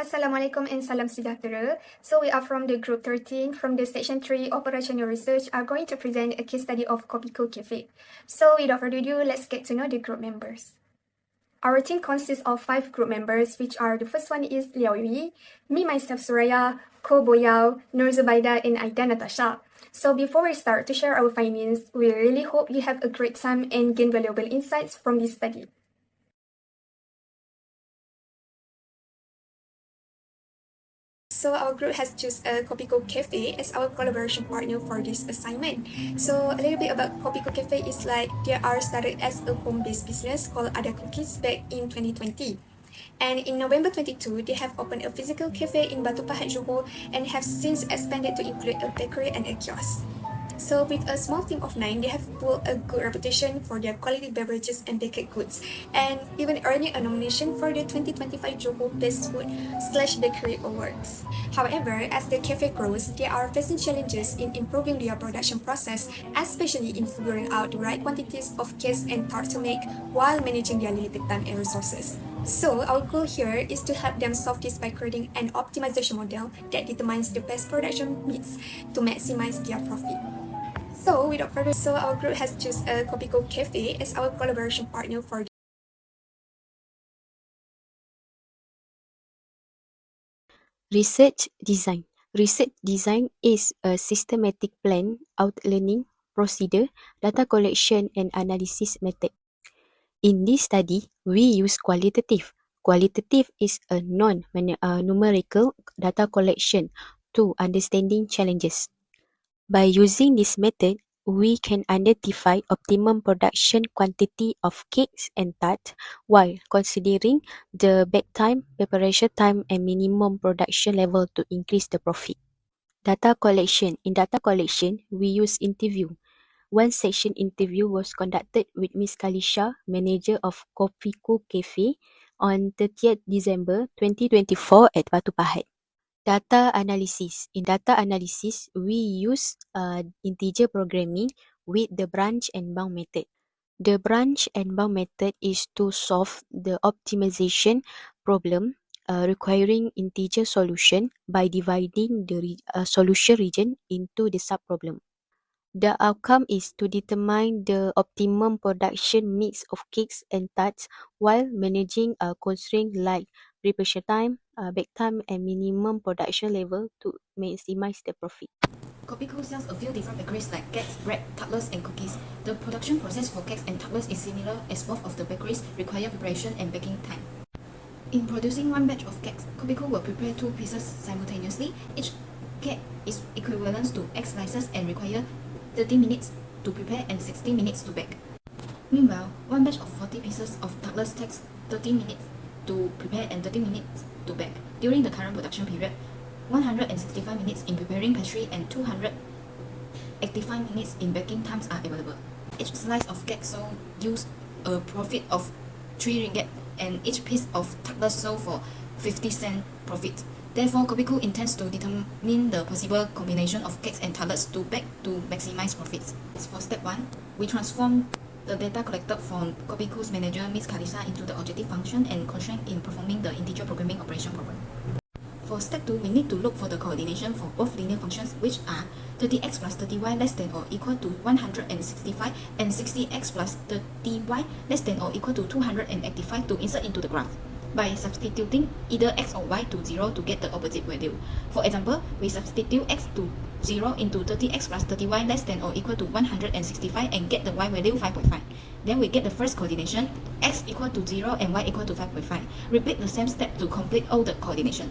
Assalamualaikum and salam sejahtera. So we are from the group 13 from the section 3 operational research are going to present a case study of Kopiko Cafe. So without further ado, let's get to know the group members. Our team consists of 5 group members, which are the first one is Liao Yui, me myself Suraya, Ko Boyao, Nur Zubaida, and Aida Natasha. So before we start to share our findings, we really hope you have a great time and gain valuable insights from this study. So our group has chosen Kopiko Cafe as our collaboration partner for this assignment. So a little bit about Kopiko Cafe is like they are started as a home-based business called Ada Cookies back in 2020. And in November 22, they have opened a physical cafe in Batu Pahat, Johor, and have since expanded to include a bakery and a kiosk. So with a small team of 9, they have built a good reputation for their quality beverages and baked goods, and even earning a nomination for the 2025 Johor Best Food/Bakery Awards. However, as the cafe grows, they are facing challenges in improving their production process, especially in figuring out the right quantities of cakes and tarts to make while managing their limited time and resources. So our goal here is to help them solve this by creating an optimization model that determines the best production mix to maximize their profit. So without further ado, our group has chosen Kopiko Cafe as our collaboration partner for Research design. Research design is a systematic plan, outlining procedure, data collection and analysis method. In this study, we use qualitative. Qualitative is a non-numerical data collection to understanding challenges. By using this method, we can identify optimum production quantity of cakes and tarts while considering the bake time, preparation time, and minimum production level to increase the profit. Data collection. In data collection, we use interview. One session interview was conducted with Miss Kalisha, manager of Kopiko Cafe, on 30th December 2024 at Batu Pahat. Data analysis. In data analysis, we use integer programming with the branch and bound method. The branch and bound method is to solve the optimization problem requiring integer solution by dividing the solution region into the subproblem. The outcome is to determine the optimum production mix of cakes and tarts while managing constraints like preparation time, bake time, and minimum production level to maximize the profit. Kopiko sells a few different bakeries like cakes, bread, tartlets, and cookies. The production process for cakes and tartlets is similar as both of the bakeries require preparation and baking time. In producing one batch of cakes, Kopiko will prepare 2 pieces simultaneously. Each cake is equivalent to X slices and require 30 minutes to prepare and 60 minutes to bake. Meanwhile, one batch of 40 pieces of tartlets takes 30 minutes to prepare and 30 minutes to bake. During the current production period, 165 minutes in preparing pastry and 285 minutes in baking times are available. Each slice of cake sold yields a profit of 3 ringgit and each piece of tartlet sold for 50 cent profit. Therefore, Kopiko intends to determine the possible combination of cakes and tartlets to bake to maximize profits. For step 1, we transform the data collected from Kopiko's manager, Ms. Kalisa, into the objective function and constraint in performing the integer programming operation problem. For step 2, we need to look for the coordination for both linear functions, which are 30x plus 30y less than or equal to 165 and 60x plus 30y less than or equal to 285 to insert into the graph by substituting either x or y to 0 to get the opposite value. For example, we substitute x to 0 into 30x plus 30y less than or equal to 165 and get the y value 5.5. Then we get the first coordination, x equal to 0 and y equal to 5.5. Repeat the same step to complete all the coordination.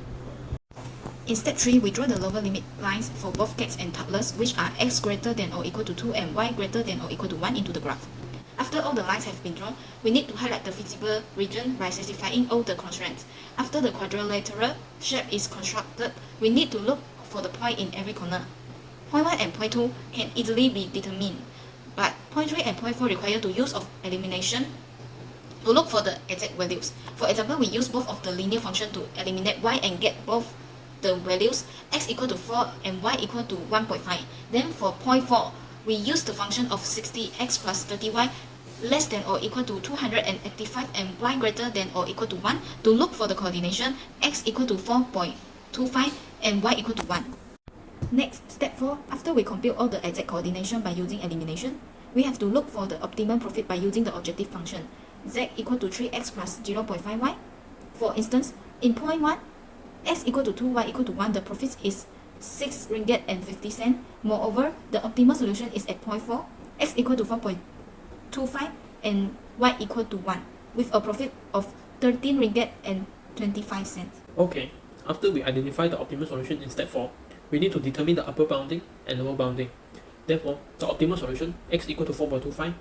In step 3, we draw the lower limit lines for both cakes and tartlets, which are x greater than or equal to 2 and y greater than or equal to 1 into the graph. After all the lines have been drawn, we need to highlight the feasible region by specifying all the constraints. After the quadrilateral shape is constructed, we need to look for the point in every corner. Point 1 and point 2 can easily be determined, but point 3 and point 4 require the use of elimination to look for the exact values. For example, we use both of the linear function to eliminate y and get both the values x equal to 4 and y equal to 1.5. Then for point 4, we use the function of 60x plus 30y less than or equal to 285 and y greater than or equal to 1 to look for the coordination x equal to 4.25 and y equal to 1. Next, step 4, after we compute all the exact coordination by using elimination, we have to look for the optimum profit by using the objective function z equal to 3x plus 0.5y. For instance, in point 1, x equal to 2, y equal to 1, the profit is 6 ringgit and 50 cents. Moreover, the optimal solution is at point 4, x equal to 4.25 and y equal to 1, with a profit of 13 ringgit and 25 cents. Okay, after we identify the optimal solution in step 4, we need to determine the upper bounding and lower bounding. Therefore, the optimal solution, x equal to 4.25,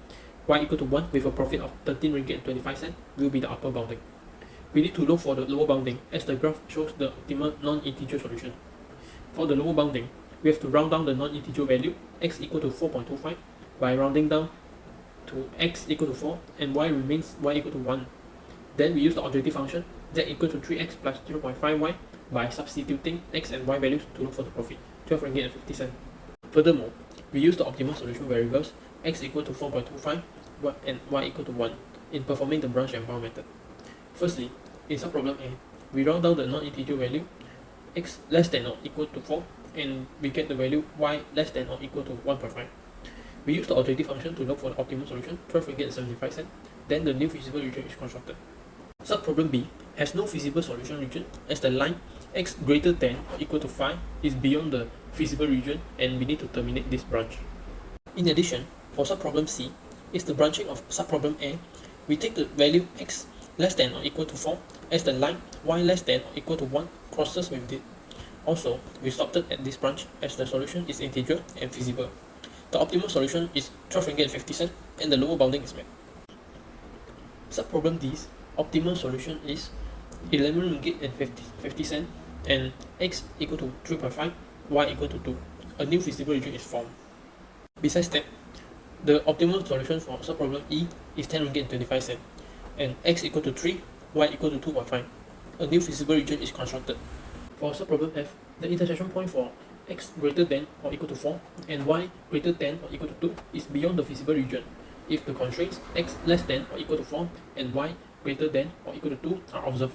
y equal to 1 with a profit of 13 ringgit and 25 cents, will be the upper bounding. We need to look for the lower bounding, as the graph shows the optimal non-integer solution. For the lower bounding, we have to round down the non-integer value, x equal to 4.25, by rounding down to x equal to 4, and y remains y equal to 1. Then we use the objective function, z equal to 3x plus 0.5y, by substituting x and y values to look for the profit, 12 ringgit and 50 cents. Furthermore, we use the optimal solution variables, x equal to 4.25 and y equal to 1, in performing the branch and bound method. Firstly, in subproblem A, we round down the non-integer value, x less than or equal to 4, and we get the value y less than or equal to 1.5. We use the objective function to look for the optimal solution, 12 ringgit and 75 cents. Then the new feasible region is constructed. Subproblem B has no feasible solution region, as the line x greater than or equal to 5 is beyond the feasible region, and we need to terminate this branch. In addition, for subproblem C, is the branching of subproblem A, we take the value x less than or equal to 4 as the line y less than or equal to 1 crosses with it. Also, we stopped it at this branch as the solution is integer and feasible. The optimal solution is 12 ringgit and 50 cents, and the lower bounding is met. Subproblem D's optimal solution is 11 ringgit and 50 cents, and x equal to 3.5, y equal to 2. A new feasible region is formed. Besides that, the optimal solution for subproblem E is 10 ringgit and 25 cents, and x equal to 3, y equal to 2.5. A new feasible region is constructed. For subproblem F, the intersection point for x greater than or equal to 4 and y greater than or equal to 2 is beyond the feasible region if the constraints x less than or equal to 4 and y greater than or equal to 2 are observed.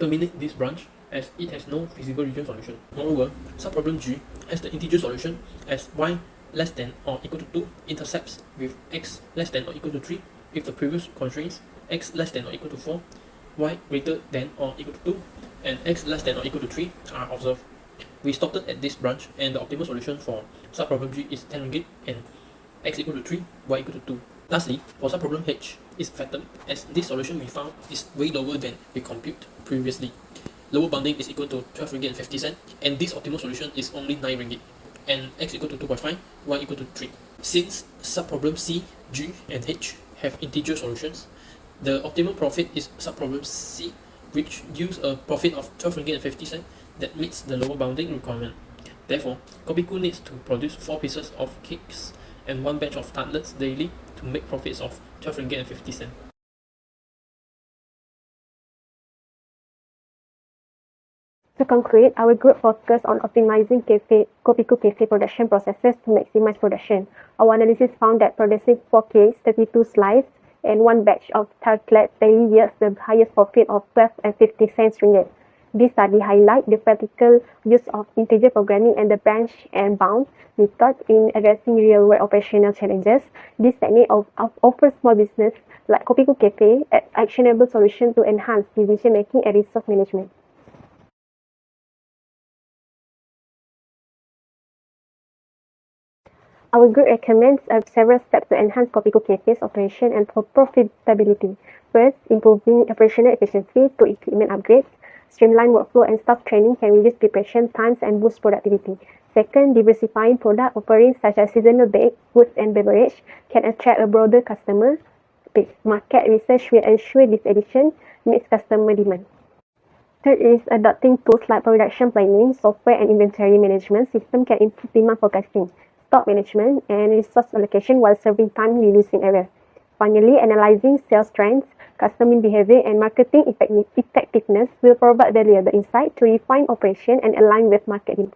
Terminate this branch as it has no feasible region solution. Moreover, subproblem G has the integer solution as y less than or equal to 2 intercepts with x less than or equal to 3 if the previous constraints x less than or equal to 4, y greater than or equal to 2, and x less than or equal to 3 are observed. We stopped it at this branch, and the optimal solution for subproblem G is 10 ringgit and x equal to 3, y equal to 2. Lastly, for subproblem H is fatal, as this solution we found is way lower than we computed previously. Lower bounding is equal to 12 ringgit and 50 cents, and this optimal solution is only 9 ringgit, and x equal to 2.5, y equal to 3. Since subproblem C, G, and H have integer solutions, the optimal profit is subproblem C, which gives a profit of 12 ringgit and 50 cents that meets the lower bounding requirement. Therefore, Kopiku needs to produce 4 pieces of cakes and 1 batch of tartlets daily to make profits of 12 ringgit and 50 cents. To conclude, our group focused on optimizing Kopiku cafe production processes to maximize production. Our analysis found that producing 4 cakes, 32 slices, and 1 batch of tartlets daily yields the highest profit of 12 and 50 cents ringgit. This study highlights the practical use of integer programming and the branch and bound method in addressing real-world operational challenges. This technique offers small business like Kopiku Cafe an actionable solution to enhance decision-making and resource management. Our group recommends several steps to enhance Kopiku Cafe's operation and profitability. First, improving operational efficiency through equipment upgrades. Streamline workflow and staff training can reduce preparation times and boost productivity. Second, diversifying product offerings such as seasonal baked goods and beverage can attract a broader customer base. Market research will ensure this addition meets customer demand. Third is adopting tools like production planning, software and inventory management system can improve demand forecasting, stock management, and resource allocation while saving time reducing error. Finally, analyzing sales trends, customer behavior, and marketing effectiveness will provide valuable insight to refine operation and align with market demand.